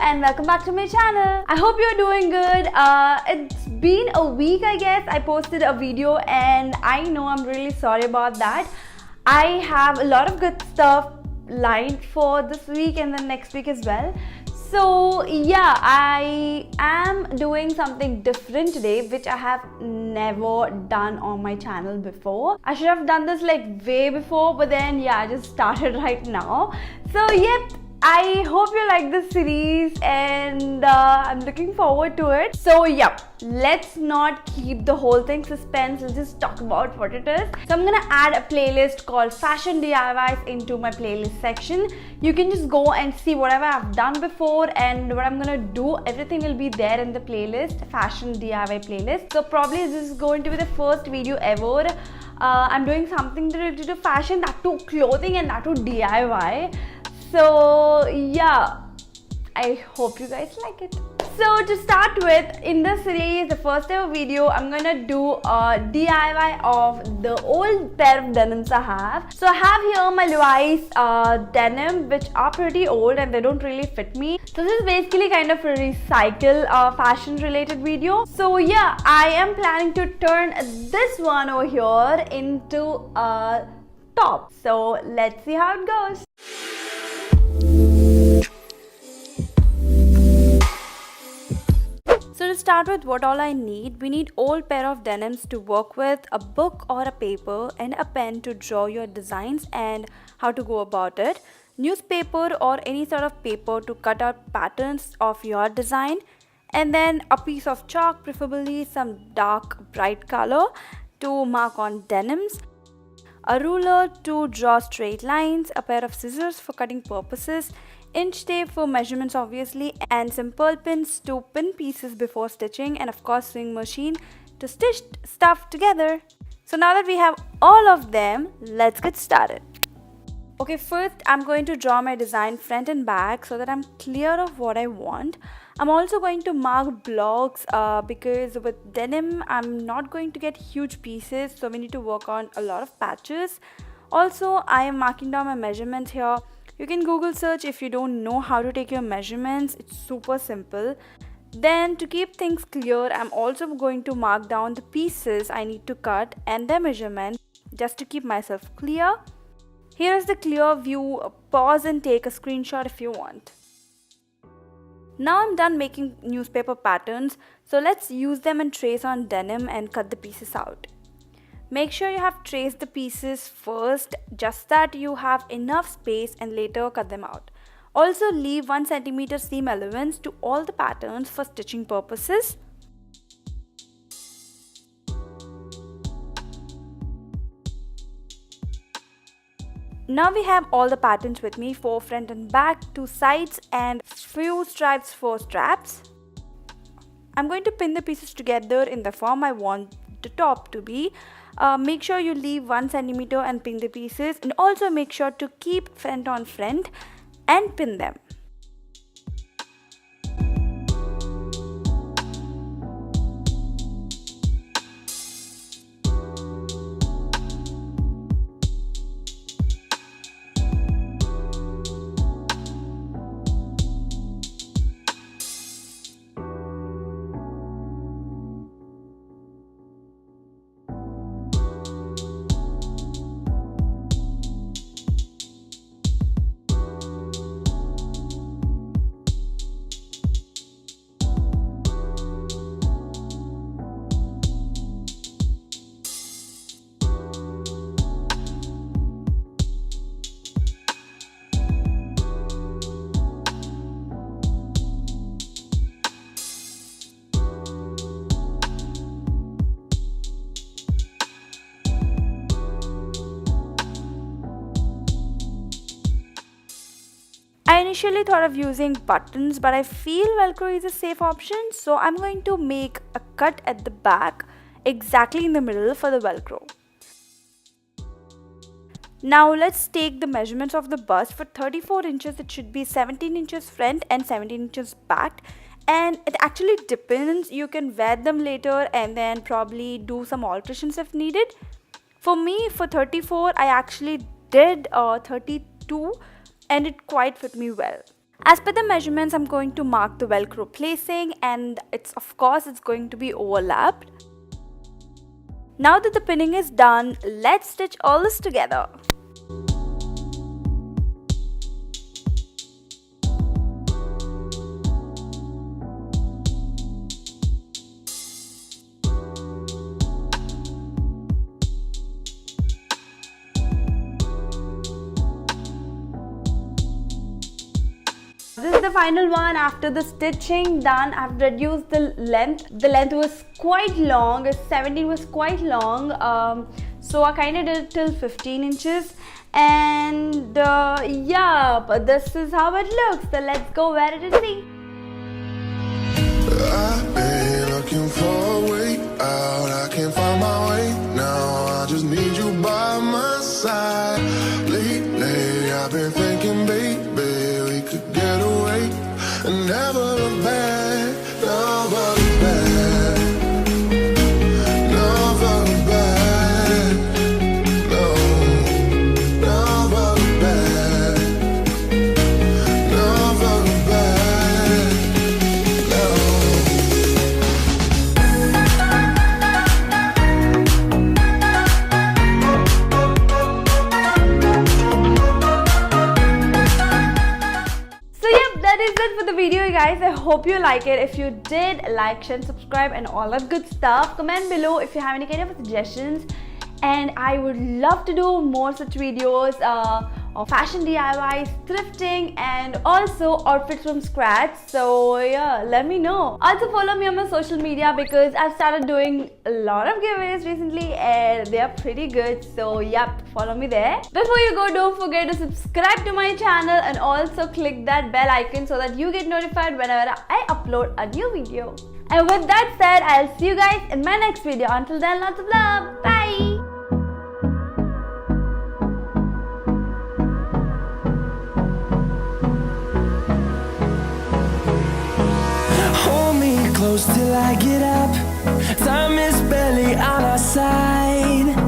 and welcome back to my channel. I hope you're doing good. It's been a week, I guess. I posted a video and I know I'm really sorry about that. I have a lot of good stuff lined for this week and the next week as well. So yeah, I am doing something different today, which I have never done on my channel before. I should have done this like way before, but then yeah, I just started right now. So yep, I hope you like this series and I'm looking forward to it. So yeah, let's not keep the whole thing suspense. Let's just talk about what it is. So I'm gonna add a playlist called Fashion DIYs into my playlist section. You can just go and see whatever I've done before and what I'm gonna do. Everything will be there in the playlist, Fashion DIY playlist. So probably this is going to be the first video ever. I'm doing something related to fashion, that too clothing and that too DIY. So yeah, I hope you guys like it. So to start with, in this series, the first ever video, I'm gonna do a DIY of the old pair of denims I have. So I have here my Levi's denim, which are pretty old and they don't really fit me. So this is basically kind of a recycle fashion related video. So yeah, I am planning to turn this one over here into a top. So let's see how it goes. So to start with, what all I need, we need old pair of denims to work with, a book or a paper and a pen to draw your designs and how to go about it, newspaper or any sort of paper to cut out patterns of your design, and then a piece of chalk, preferably some dark bright color to mark on denims, a ruler to draw straight lines, a pair of scissors for cutting purposes, inch tape for measurements obviously, and some pearl pins to pin pieces before stitching, and of course sewing machine to stitch stuff together. So now that we have all of them, let's get started. Okay, first I'm going to draw my design front and back so that I'm clear of what I want. I'm also going to mark blocks because with denim I'm not going to get huge pieces, so we need to work on a lot of patches. Also, I am marking down my measurements here. You can Google search if you don't know how to take your measurements. It's super simple. Then to keep things clear, I'm also going to mark down the pieces I need to cut and their measurement just to keep myself clear. Here is the clear view. Pause and take a screenshot if you want. Now I'm done making newspaper patterns, so let's use them and trace on denim and cut the pieces out. Make sure you have traced the pieces first, just that you have enough space, and later cut them out. Also leave 1 cm seam allowance to all the patterns for stitching purposes. Now we have all the patterns with me for front and back, 2 sides and few stripes for straps. I'm going to pin the pieces together in the form I want the top to be. Make sure you leave 1 cm and pin the pieces, and also make sure to keep front on front and pin them. I initially thought of using buttons, but I feel Velcro is a safe option, so I'm going to make a cut at the back exactly in the middle for the Velcro. Now let's take the measurements of the bust. For 34 inches it should be 17 inches front and 17 inches back, and it actually depends. You can wear them later and then probably do some alterations if needed. For me, for 34 I actually did 32 and it quite fit me well. As per the measurements, I'm going to mark the velcro placing, and it's going to be overlapped. Now that the pinning is done, let's stitch all this together. This is the final one. After the stitching done, I've reduced the length. The length was quite long, 17 was quite long, so I kind of did it till 15 inches. And yeah, but this is how it looks. So let's go wear it and see. I've been looking for a way out. I can't find my way now. I just need you by my side. Lately, I've been thinking, baby, we could get away and never look back, never look back, never look back, no, never look back, never look back, no. That is it for the video, guys. I hope you like it. If you did, like, share, subscribe and all that good stuff. Comment below if you have any kind of suggestions, and I would love to do more such videos of fashion DIYs, thrifting, and also outfits from scratch. So yeah, let me know. Also follow me on my social media because I've started doing a lot of giveaways recently and they are pretty good. So yep, follow me there. Before you go, don't forget to subscribe to my channel and also click that bell icon so that you get notified whenever I upload a new video. And with that said, I'll see you guys in my next video. Until then, lots of love. Bye. Close till I get up. Time is barely on our side.